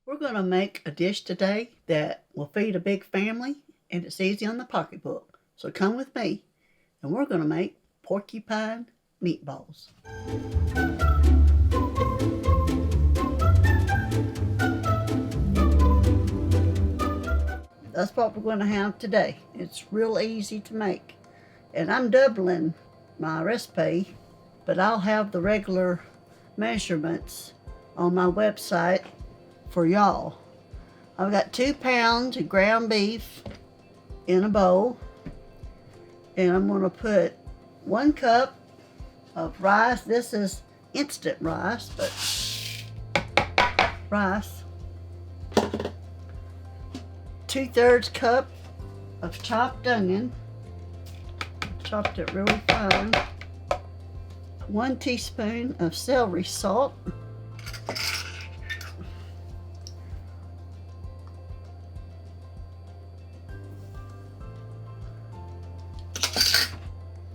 We're going to make a dish today that will feed a big family, and it's easy on the pocketbook. So come with me, and we're going to make porcupine meatballs. That's what we're going to have today. It's real easy to make. And I'm doubling my recipe, but I'll have the regular measurements on my website for y'all. I've got 2 pounds of ground beef in a bowl, and I'm going to put 1 cup of rice. This is instant rice, but rice. 2/3 cup of chopped onion. Chopped it really fine. 1 teaspoon of celery salt.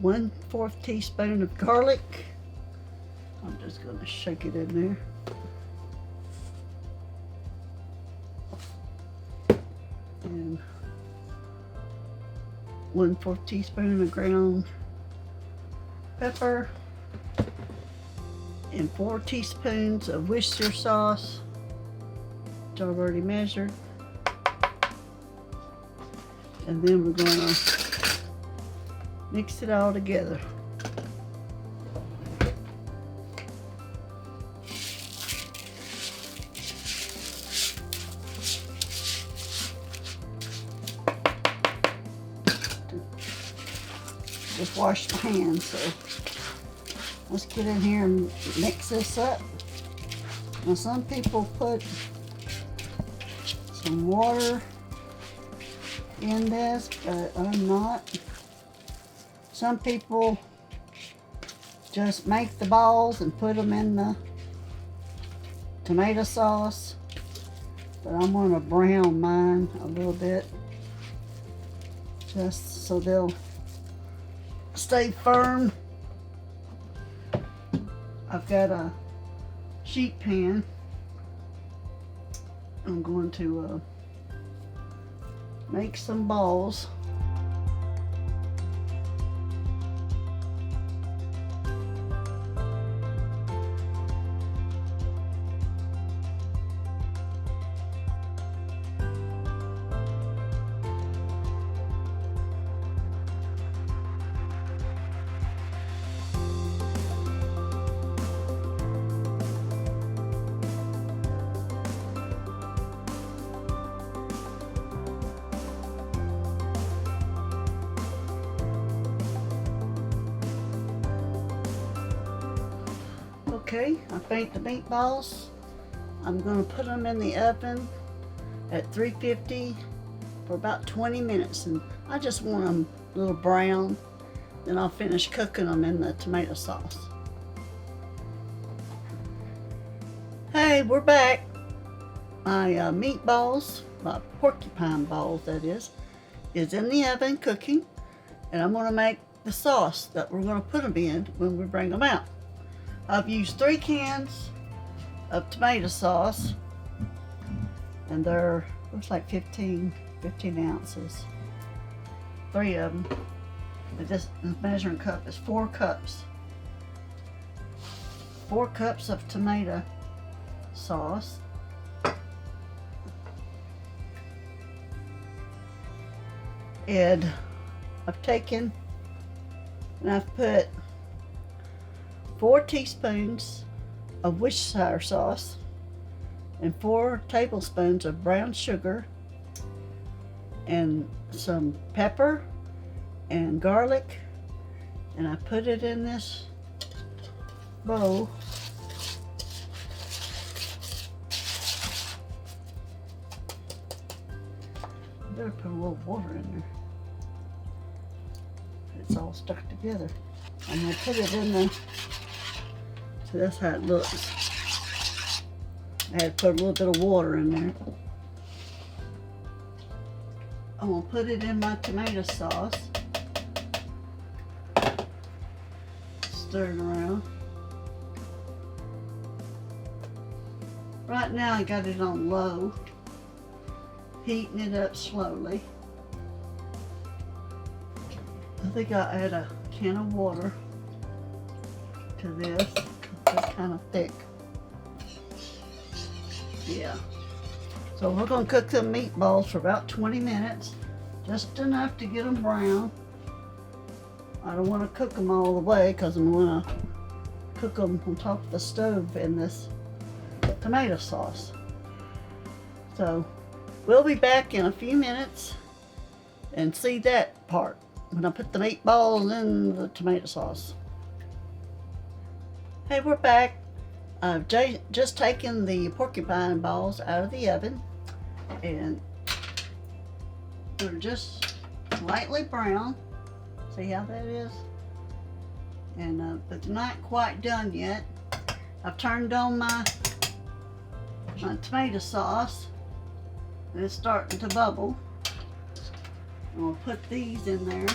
1/4 teaspoon of garlic. I'm just going to shake it in there. And 1/4 teaspoon of ground pepper. And 4 teaspoons of Worcester sauce, which I've already measured. And then we're going to mix it all together. Just washed my hands, so let's get in here and mix this up. Now some people put some water in this, but I'm not. Some people just make the balls and put them in the tomato sauce, but I'm going to brown mine a little bit just so they'll stay firm. I've got a sheet pan. I'm going to make some balls. Okay, I baked the meatballs. I'm going to put them in the oven at 350 for about 20 minutes, and I just want them a little brown. Then I'll finish cooking them in the tomato sauce. Hey, we're back. My meatballs, my porcupine balls that is in the oven cooking, and I'm going to make the sauce that we're going to put them in when we bring them out. I've used 3 cans of tomato sauce, and they're, looks like 15 ounces. 3 of them. But this measuring cup is 4 cups. 4 cups of tomato sauce. And I've taken and I've put 4 teaspoons of Worcestershire sauce and 4 tablespoons of brown sugar and some pepper and garlic, and I put it in this bowl. I better put a little water in there. It's all stuck together. I'm going to put it in the, so that's how it looks. I had to put a little bit of water in there. I'm going to put it in my tomato sauce. Stir it around. Right now I got it on low, heating it up slowly. I think I'll add a can of water to this. It's kind of thick. Yeah. So we're going to cook the meatballs for about 20 minutes. Just enough to get them brown. I don't want to cook them all the way because I'm going to cook them on top of the stove in this tomato sauce. So we'll be back in a few minutes and see that part when I put the meatballs in the tomato sauce. Hey, we're back. I've just taken the porcupine balls out of the oven, and they're just lightly brown. See how that is? And but they're not quite done yet. I've turned on my tomato sauce, and it's starting to bubble. And we'll put these in there.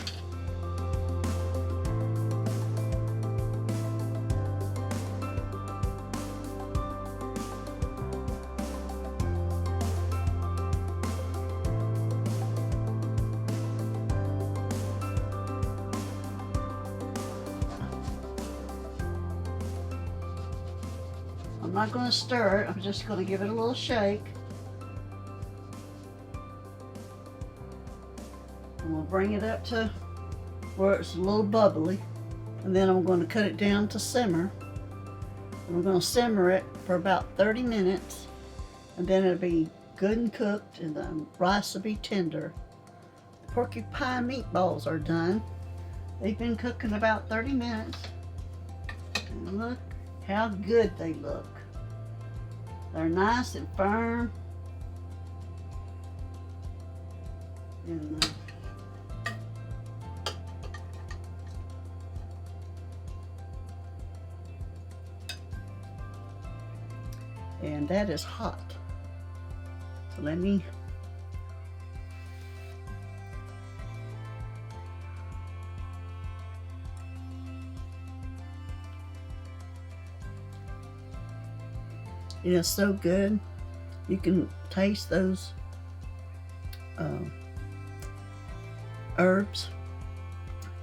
I'm not going to stir it, I'm just going to give it a little shake. And we'll bring it up to where it's a little bubbly. And then I'm going to cut it down to simmer. And we're going to simmer it for about 30 minutes. And then it'll be good and cooked and the rice will be tender. The porcupine meatballs are done. They've been cooking about 30 minutes. And look how good they look. They're nice and firm. And that is hot. So let me it is so good. You can taste those herbs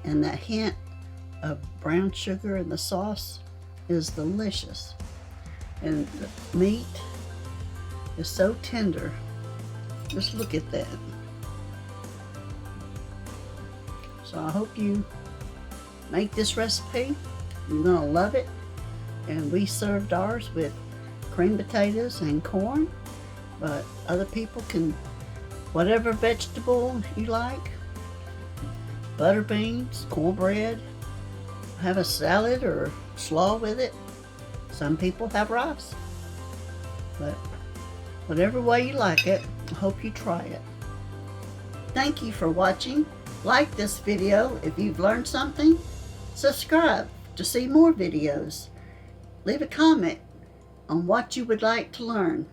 and that hint of brown sugar in the sauce is delicious. And the meat is so tender. Just look at that. So I hope you make this recipe. You're gonna love it. And we served ours with cream potatoes and corn, but other people can, whatever vegetable you like, butter beans, cornbread, have a salad or slaw with it. Some people have rice, but whatever way you like it, I hope you try it. Thank you for watching. Like this video if you've learned something. Subscribe to see more videos. Leave a comment on what you would like to learn.